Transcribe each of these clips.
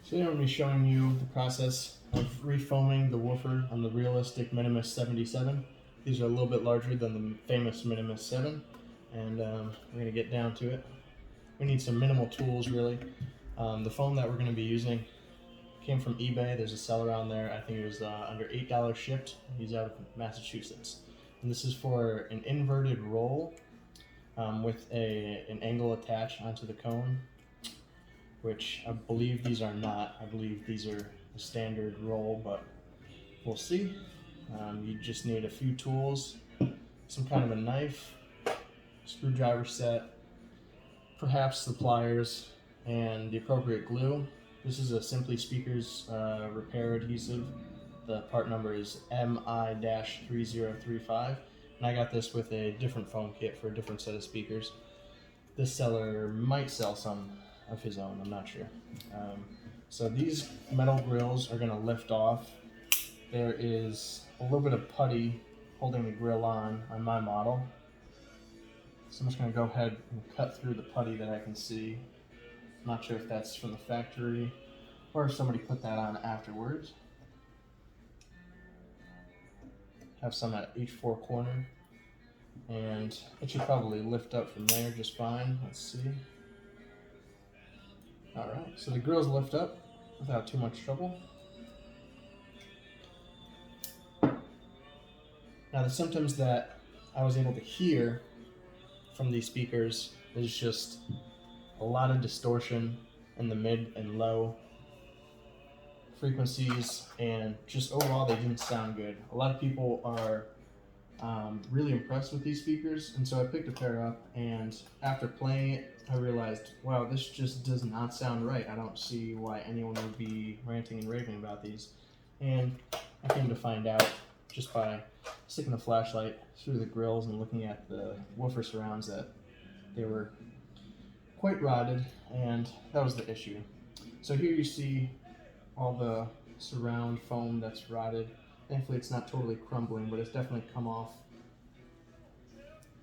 So I'm going to be showing you the process of refoaming the woofer on the realistic Minimus 77. These are a little bit larger than the famous Minimus 7, and we're going to get down to it. We need some minimal tools, really. The foam that we're going to be using came from eBay. There's a seller on there. I think it was under $8 shipped. He's out of Massachusetts. And this is for an inverted roll with an angle attached onto the cone, which I believe these are not. I believe these are a standard roll, but we'll see. You just need a few tools, some kind of a knife, screwdriver set, perhaps the pliers, and the appropriate glue. This is a Simply Speakers repair adhesive. The part number is MI-3035, and I got this with a different foam kit for a different set of speakers. This seller might sell some of his own, I'm not sure. So these metal grills are going to lift off. There is a little bit of putty holding the grill on my model. So I'm just going to go ahead and cut through the putty that I can see. I'm not sure if that's from the factory or if somebody put that on afterwards. Have some at each four corner, and it should probably lift up from there just fine. Let's see. Alright, so the grills lift up without too much trouble. Now the symptoms that I was able to hear from these speakers is just a lot of distortion in the mid and low frequencies, and just overall they didn't sound good. A lot of people are really impressed with these speakers, and so I picked a pair up, and after playing it I realized, wow, this just does not sound right. I don't see why anyone would be ranting and raving about these. And I came to find out just by sticking a flashlight through the grills and looking at the woofer surrounds that they were quite rotted, and that was the issue. So here you see all the surround foam that's rotted. Thankfully it's not totally crumbling, but it's definitely come off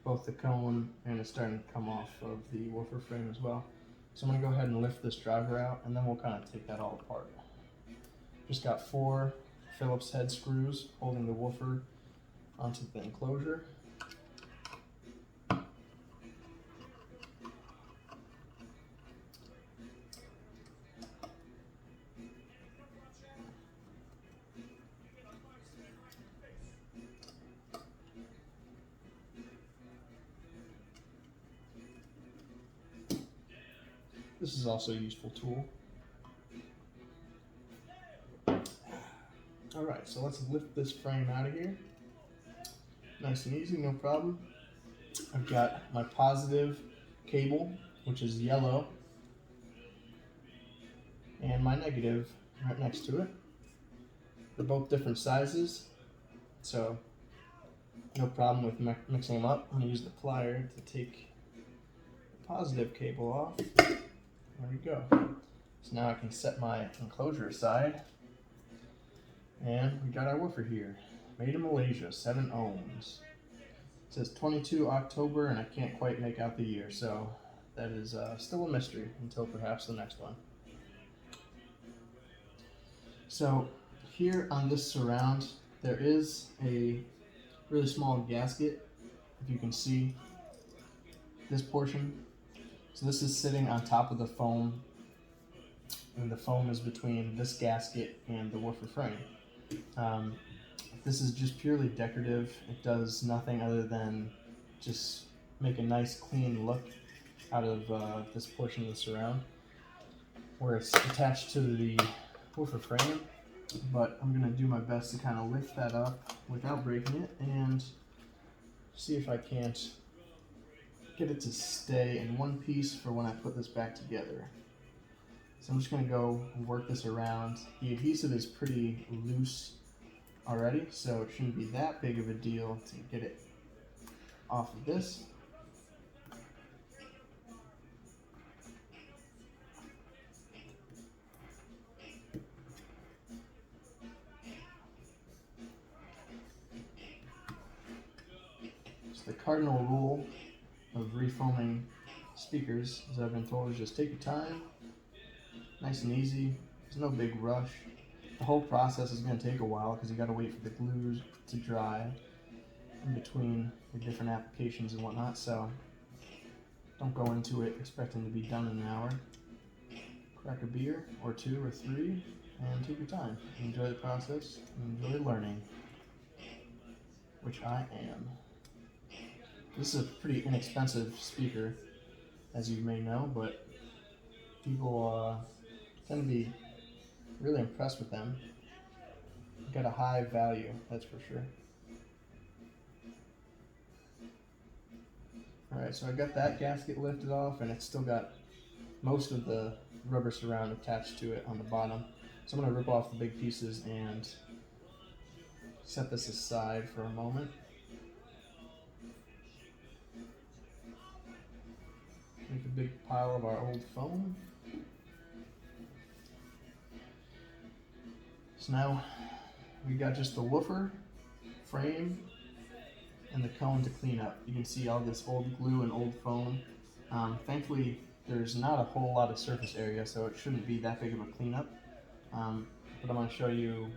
both the cone, and it's starting to come off of the woofer frame as well. So I'm going to go ahead and lift this driver out, and then we'll kind of take that all apart. Just got 4 Phillips head screws holding the woofer onto the enclosure. This is also a useful tool. Alright, so let's lift this frame out of here. Nice and easy, no problem. I've got my positive cable, which is yellow, and my negative right next to it. They're both different sizes, so no problem with mixing them up. I'm going to use the plier to take the positive cable off. There we go. So now I can set my enclosure aside, and we got our woofer here. Made in Malaysia, 7 ohms. It says 22 October, and I can't quite make out the year, so that is still a mystery until perhaps the next one. So here on this surround, there is a really small gasket, if you can see this portion. So this is sitting on top of the foam, and the foam is between this gasket and the woofer frame. This is just purely decorative. It does nothing other than just make a nice clean look out of this portion of the surround where it's attached to the woofer frame. But I'm going to do my best to kind of lift that up without breaking it and see if I can't get it to stay in one piece for when I put this back together. So I'm just going to go work this around. The adhesive is pretty loose already, so it shouldn't be that big of a deal to get it off of this. So the cardinal rule of refoaming speakers, as I've been told, is just take your time, nice and easy. There's no big rush. The whole process is going to take a while because you got to wait for the glue to dry in between your different applications and whatnot. So don't go into it expecting to be done in an hour. Crack a beer or two or three and take your time. Enjoy the process and enjoy learning, which I am. This is a pretty inexpensive speaker, as you may know, but people tend to be really impressed with them. Got a high value, that's for sure. Alright, so I got that gasket lifted off, and it's still got most of the rubber surround attached to it on the bottom. So I'm going to rip off the big pieces and set this aside for a moment. Make a big pile of our old foam. So now we got just the woofer, frame, and the cone to clean up. You can see all this old glue and old foam. Thankfully, there's not a whole lot of surface area, so it shouldn't be that big of a cleanup. But I'm going to show you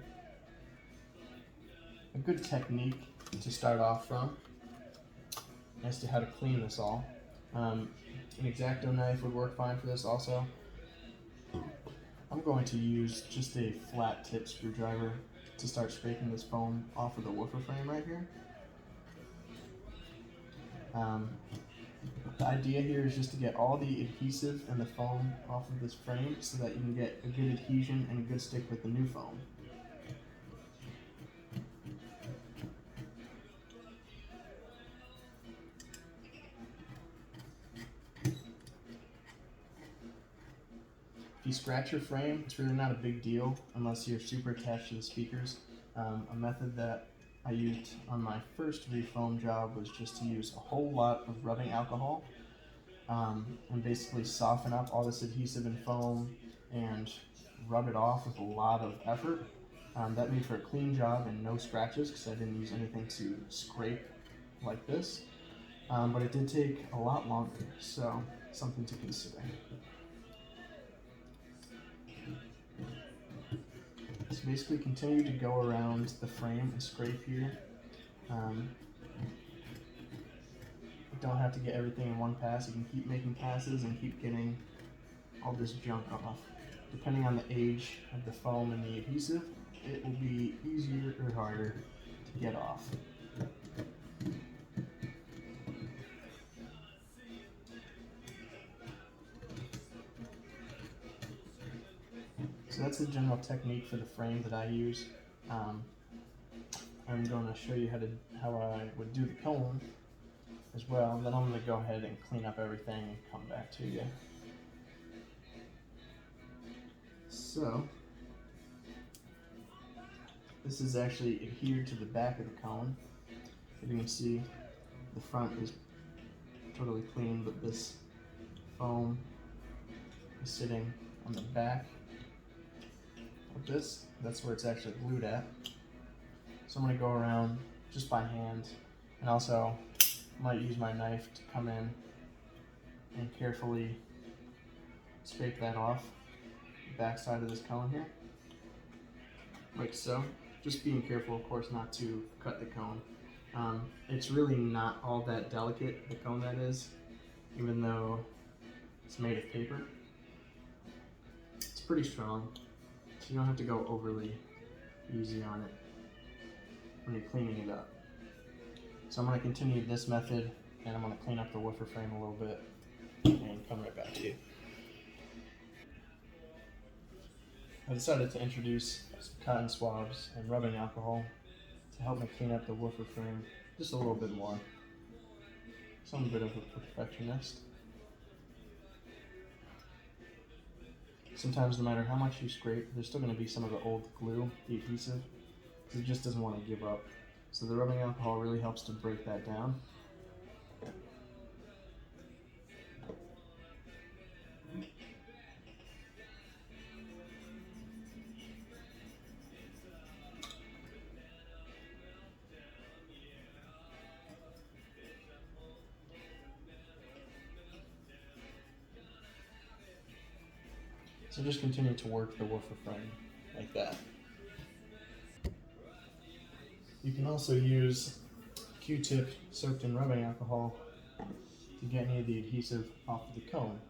a good technique to start off from as to how to clean this all. An X-Acto knife would work fine for this also. I'm going to use just a flat tip screwdriver to start scraping this foam off of the woofer frame right here. The idea here is just to get all the adhesive and the foam off of this frame so that you can get a good adhesion and a good stick with the new foam. If you scratch your frame, it's really not a big deal unless you're super attached to the speakers. A method that I used on my first refoam job was just to use a whole lot of rubbing alcohol and basically soften up all this adhesive and foam and rub it off with a lot of effort. That made for a clean job and no scratches because I didn't use anything to scrape like this. But it did take a lot longer, so something to consider. So basically continue to go around the frame and scrape here. You don't have to get everything in one pass. You can keep making passes and keep getting all this junk off. Depending on the age of the foam and the adhesive, it will be easier or harder to get off. So that's the general technique for the frame that I use. I'm going to show you how I would do the cone as well. Then I'm going to go ahead and clean up everything and come back to you. So this is actually adhered to the back of the cone. As you can see, the front is totally clean, but this foam is sitting on the back of this. That's where it's actually glued at. So I'm going to go around just by hand, and also might use my knife to come in and carefully scrape that off the back side of this cone here, like so. Just being careful, of course, not to cut the cone. It's really not all that delicate, the cone that is, even though it's made of paper. It's pretty strong, so you don't have to go overly easy on it when you're cleaning it up. So I'm going to continue this method, and I'm going to clean up the woofer frame a little bit and come right back to you. I decided to introduce some cotton swabs and rubbing alcohol to help me clean up the woofer frame just a little bit more. So I'm a bit of a perfectionist. Sometimes no matter how much you scrape, there's still going to be some of the old glue, the adhesive, because it just doesn't want to give up. So the rubbing alcohol really helps to break that down. So just continue to work the woofer frame like that. You can also use Q-tip soaked in rubbing alcohol to get any of the adhesive off of the cone.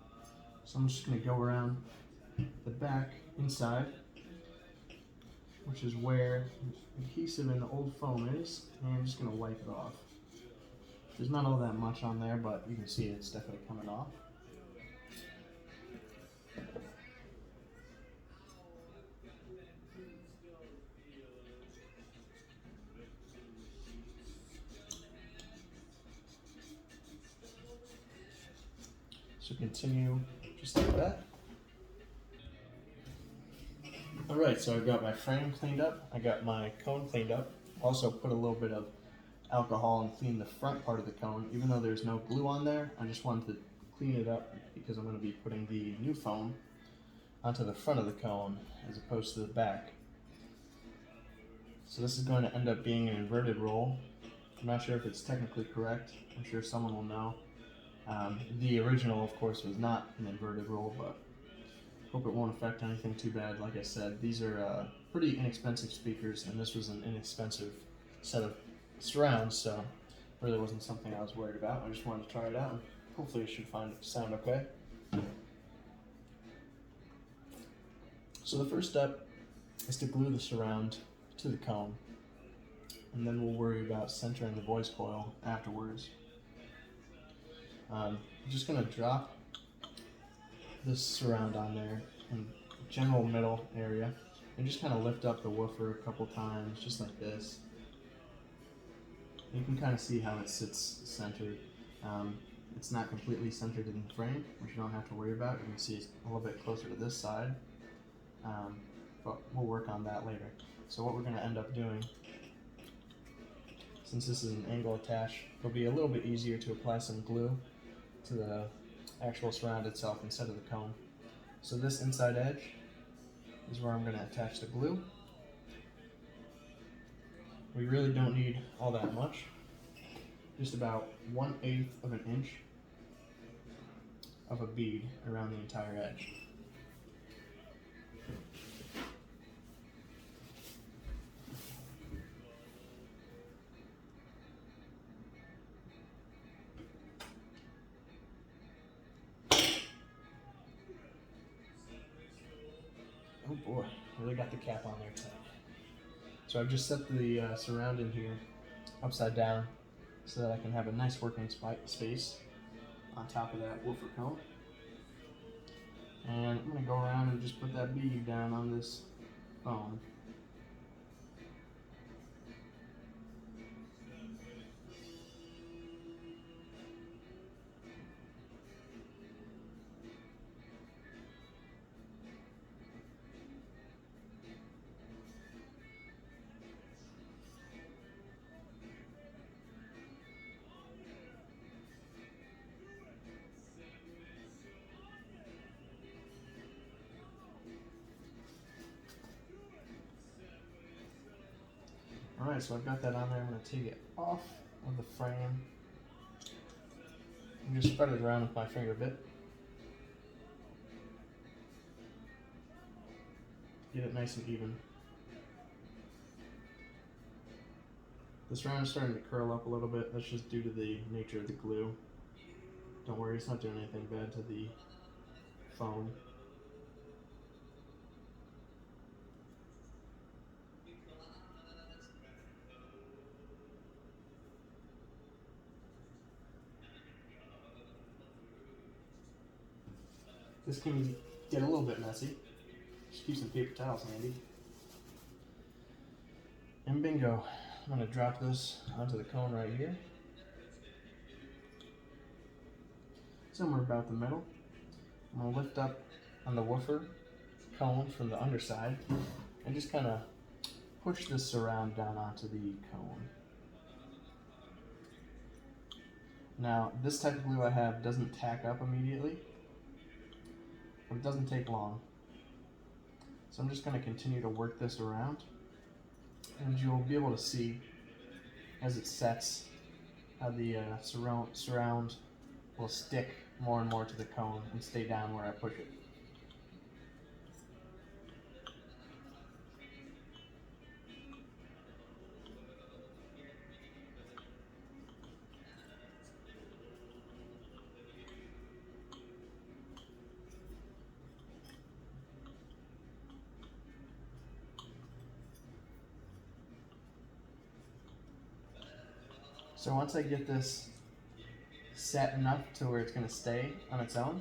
So I'm just going to go around the back inside, which is where the adhesive in the old foam is, and I'm just going to wipe it off. There's not all that much on there, but you can see it's definitely coming off. So continue just like that. Alright, so I've got my frame cleaned up, I got my cone cleaned up, also put a little bit of alcohol and clean the front part of the cone. Even though there's no glue on there, I just wanted to clean it up because I'm going to be putting the new foam onto the front of the cone as opposed to the back. So this is going to end up being an inverted roll. I'm not sure if it's technically correct, I'm sure someone will know. The original, of course, was not an inverted roll, but hope it won't affect anything too bad. Like I said, these are pretty inexpensive speakers, and this was an inexpensive set of surrounds, so really wasn't something I was worried about. I just wanted to try it out, and hopefully it should sound okay. So the first step is to glue the surround to the cone, and then we'll worry about centering the voice coil afterwards. I'm just going to drop this surround on there in the general middle area and just kind of lift up the woofer a couple times, just like this. You can kind of see how it sits centered. It's not completely centered in the frame, which you don't have to worry about. You can see it's a little bit closer to this side, but we'll work on that later. So what we're going to end up doing, since this is an angle attach, it'll be a little bit easier to apply some glue to the actual surround itself instead of the cone. So this inside edge is where I'm going to attach the glue. We really don't need all that much, just about 1/8 of an inch of a bead around the entire edge. Oh boy, really got the cap on there tight. So I've just set the surround in here upside down so that I can have a nice working space on top of that woofer cone. And I'm going to go around and just put that bead down on this foam. Alright, so I've got that on there. I'm going to take it off of the frame and just spread it around with my finger bit. Get it nice and even. This round is starting to curl up a little bit. That's just due to the nature of the glue. Don't worry, it's not doing anything bad to the foam. This can get a little bit messy. Just keep some paper towels handy. And bingo, I'm going to drop this onto the cone right here. Somewhere about the middle. I'm going to lift up on the woofer cone from the underside and just kind of push this surround down onto the cone. Now, this type of glue I have doesn't tack up immediately, but it doesn't take long. So I'm just going to continue to work this around, and you'll be able to see as it sets how the surround will stick more and more to the cone and stay down where I push it. So once I get this set enough to where it's going to stay on its own,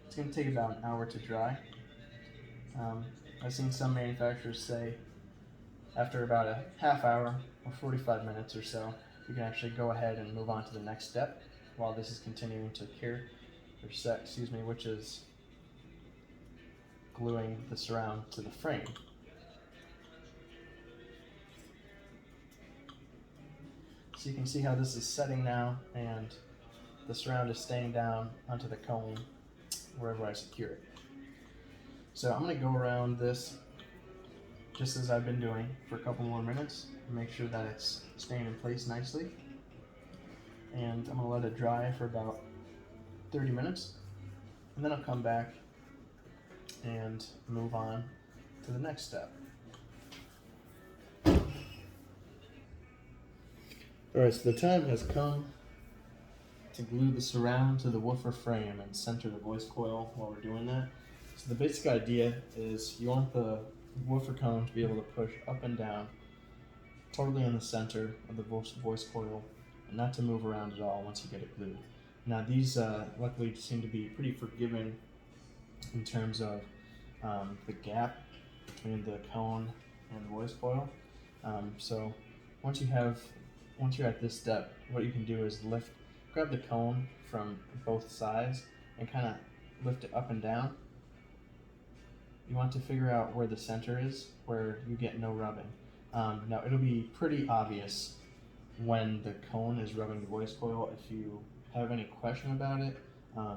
it's going to take about an hour to dry. I've seen some manufacturers say after about a half hour or 45 minutes or so, you can actually go ahead and move on to the next step while this is continuing to cure or set, which is gluing the surround to the frame. So you can see how this is setting now, and the surround is staying down onto the cone wherever I secure it. So I'm going to go around this just as I've been doing for a couple more minutes and make sure that it's staying in place nicely. And I'm going to let it dry for about 30 minutes, and then I'll come back and move on to the next step. Alright, so the time has come to glue the surround to the woofer frame and center the voice coil while we're doing that. So the basic idea is you want the woofer cone to be able to push up and down totally in the center of the voice coil and not to move around at all once you get it glued. Now these luckily seem to be pretty forgiving in terms of the gap between the cone and the voice coil. So once you're at this step, what you can do is grab the cone from both sides and kind of lift it up and down. You want to figure out where the center is, where you get no rubbing. Now it'll be pretty obvious when the cone is rubbing the voice coil. If you have any question about it,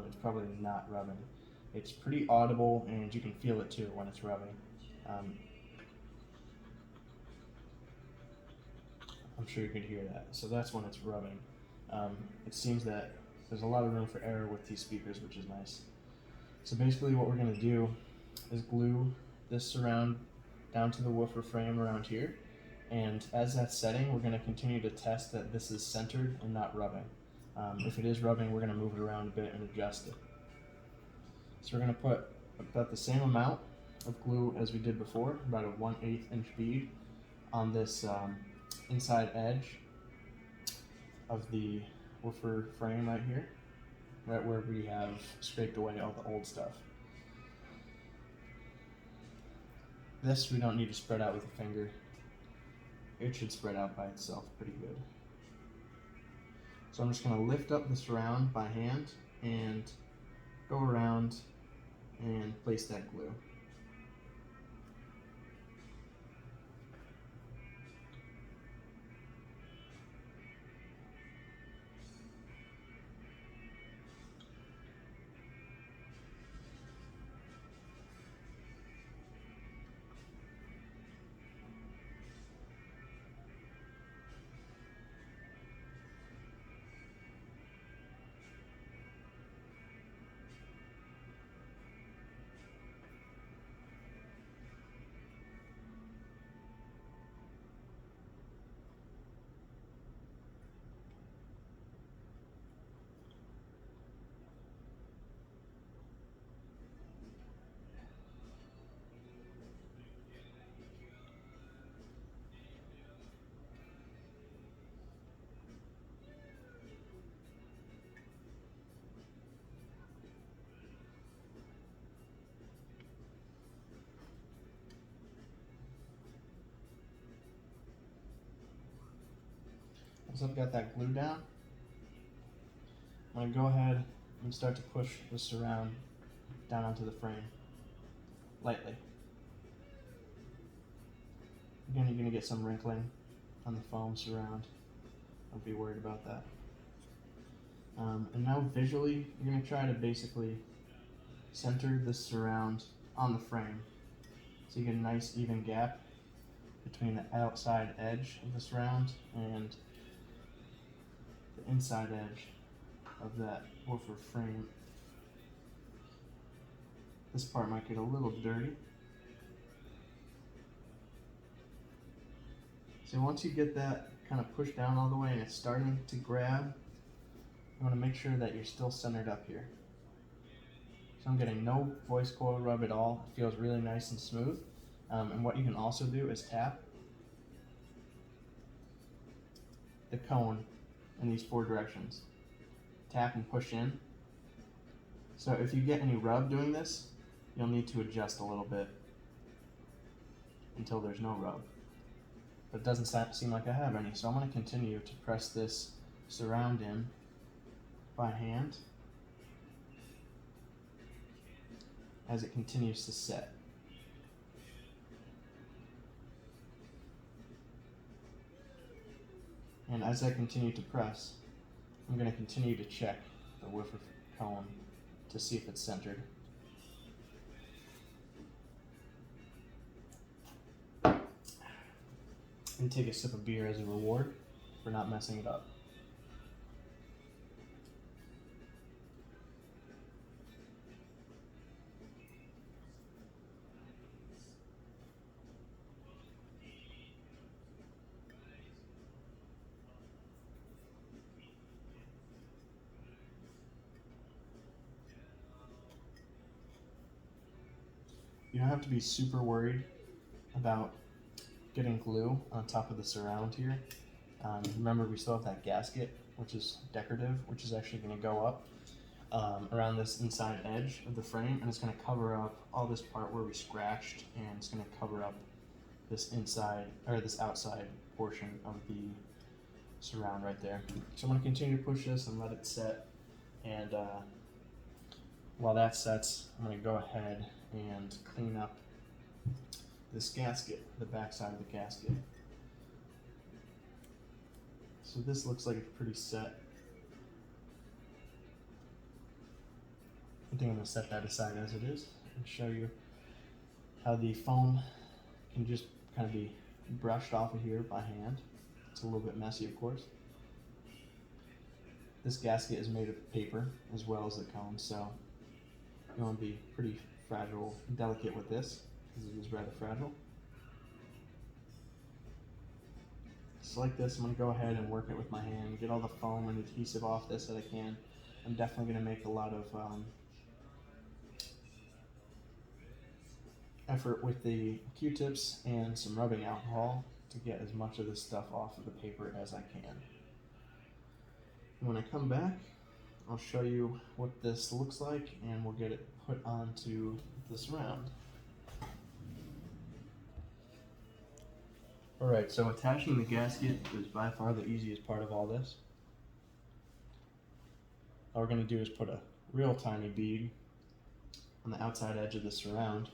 it's probably not rubbing. It's pretty audible, and you can feel it too when it's rubbing. I'm sure you could hear that. So that's when it's rubbing. It seems that there's a lot of room for error with these speakers, which is nice. So basically what we're going to do is glue this surround down to the woofer frame around here. And as that's setting, we're going to continue to test that this is centered and not rubbing. If it is rubbing, we're going to move it around a bit and adjust it. So we're going to put about the same amount of glue as we did before, about a 1/8 inch bead on this inside edge of the woofer frame right here, right where we have scraped away all the old stuff. This we don't need to spread out with a finger. It should spread out by itself pretty good. So I'm just going to lift up the surround by hand and go around and place that glue. Once I've got that glue down, I'm going to go ahead and start to push the surround down onto the frame, lightly. Again, you're going to get some wrinkling on the foam surround. Don't be worried about that. And now visually, you're going to try to basically center this surround on the frame so you get a nice even gap between the outside edge of the surround and the inside edge of that woofer frame. This part might get a little dirty. So once you get that kind of pushed down all the way and it's starting to grab, you want to make sure that you're still centered up here. So I'm getting no voice coil rub at all. It feels really nice and smooth. And what you can also do is tap. the cone in these 4 directions. Tap and push in. So if you get any rub doing this, you'll need to adjust a little bit until there's no rub. But it doesn't seem like I have any, so I'm going to continue to press this surround in by hand as it continues to set. And as I continue to press, I'm going to continue to check the woofer cone to see if it's centered. And take a sip of beer as a reward for not messing it up. You don't have to be super worried about getting glue on top of the surround here. Remember, we still have that gasket, which is decorative, which is actually going to go up around this inside edge of the frame, and it's going to cover up all this part where we scratched, and it's going to cover up this inside or this outside portion of the surround right there. So I'm going to continue to push this and let it set, and while that sets, I'm going to go ahead and clean up this gasket, the back side of the gasket. So this looks like it's pretty set. I think I'm going to set that aside as it is and show you how the foam can just kind of be brushed off of here by hand. It's a little bit messy, of course. This gasket is made of paper as well as the cone, so you want to be pretty fragile and delicate with this because it is rather fragile. Just like this, I'm going to go ahead and work it with my hand, get all the foam and adhesive off this that I can. I'm definitely going to make a lot of effort with the Q-tips and some rubbing alcohol to get as much of this stuff off of the paper as I can. And when I come back, I'll show you what this looks like and we'll get it put onto the surround. Alright, so attaching the gasket is by far the easiest part of all this. All we're going to do is put a real tiny bead on the outside edge of the surround,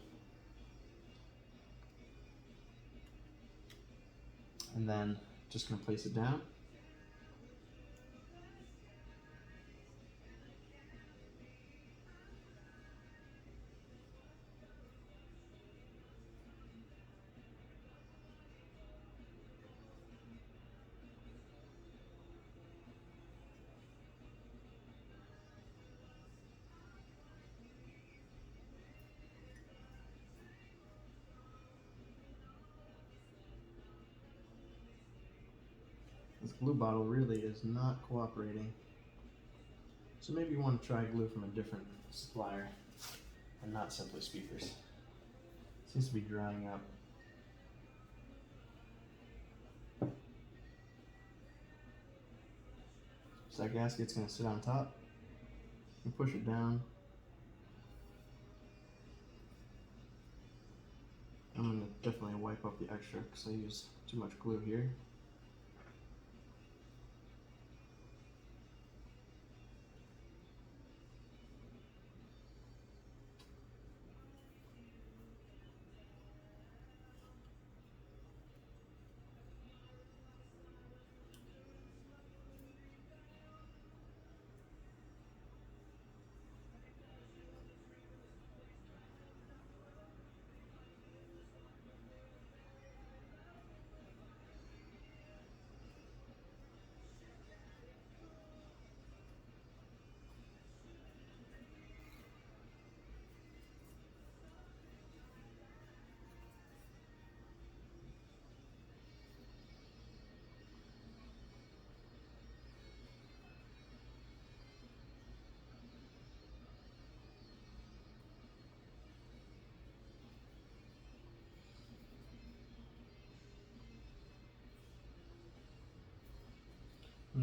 and then just going to place it down. This glue bottle really is not cooperating. So maybe you want to try glue from a different supplier and not Simply Speakers. Seems to be drying up. So that gasket's going to sit on top. You push it down. I'm going to definitely wipe up the extra because I use too much glue here.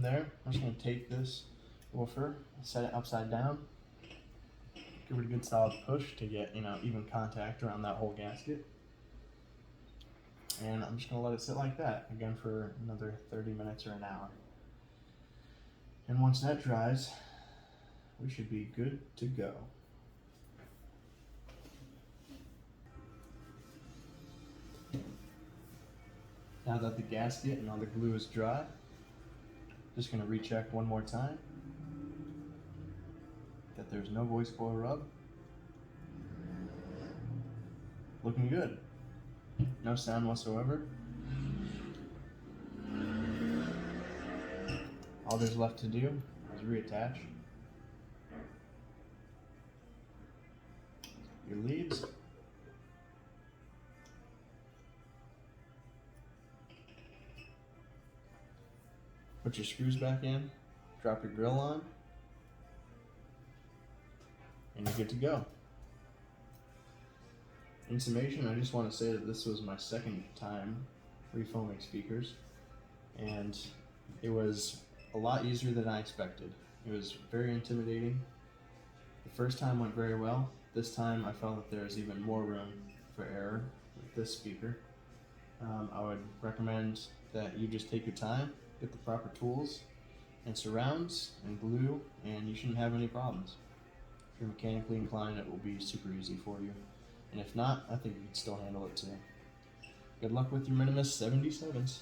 From there, I'm just going to take this woofer, set it upside down, give it a good solid push to get, even contact around that whole gasket. And I'm just going to let it sit like that, again for another 30 minutes or an hour. And once that dries, we should be good to go. Now that the gasket and all the glue is dry, just going to recheck one more time that there's no voice coil rub. Looking good. No sound whatsoever. All there's left to do is reattach your leads. Put your screws back in, drop your grill on, and you're good to go. In summation, I just want to say that this was my second time refoaming speakers, and it was a lot easier than I expected. It was very intimidating. The first time went very well. This time I felt that there was even more room for error with this speaker. I would recommend that you just take your time, get the proper tools and surrounds and glue, and you shouldn't have any problems. If you're mechanically inclined, it will be super easy for you. And if not, I think you can still handle it too. Good luck with your Minimus 77s.